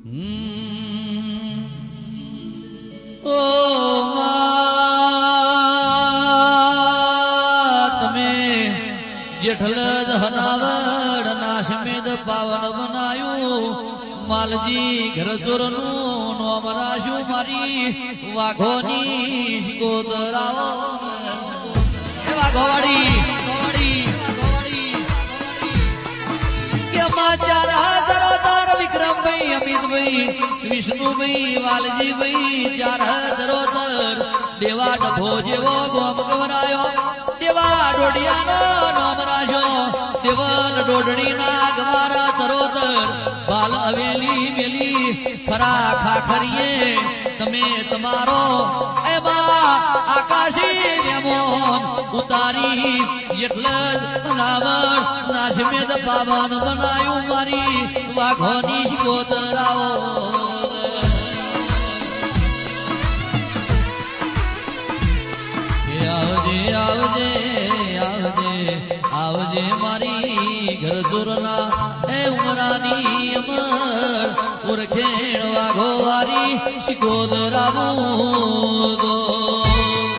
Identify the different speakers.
Speaker 1: ઓ તમે જેઠલ હનાવડ નાશમેદ પાવન બનાયું માલજી ઘર ચોરનું નોમ રાશું મારી વાઘોની શિકોતરાવો વાઘોવાડી કે ચાર હજારો તાર વિક્રમભાઈ અમિતભાઈ વિષ્ણુભાઈ વાલજીભાઈ 4000 તર દેવા ડભો જેવો ગોમ ગવરાયો દેવા ડોડિયાનો નામ રાશો દેવલ ડોડણીના ગવારા ચરોતર બાલ હવેલી મેલી ખરા ખાખરીએ તમે તમારો એમાં આકાશી નેમોન ઉતારી એટલે રાવણ નાશમેદ પાવન બનાયું મારી વાઘોની શિકોતરાઓ આવજે આવજે આવજે આવજે મારી ઘર ચોરના હે ઉમરાની અમર ઓરખેણ વાઘો વારી શિકોતરાવું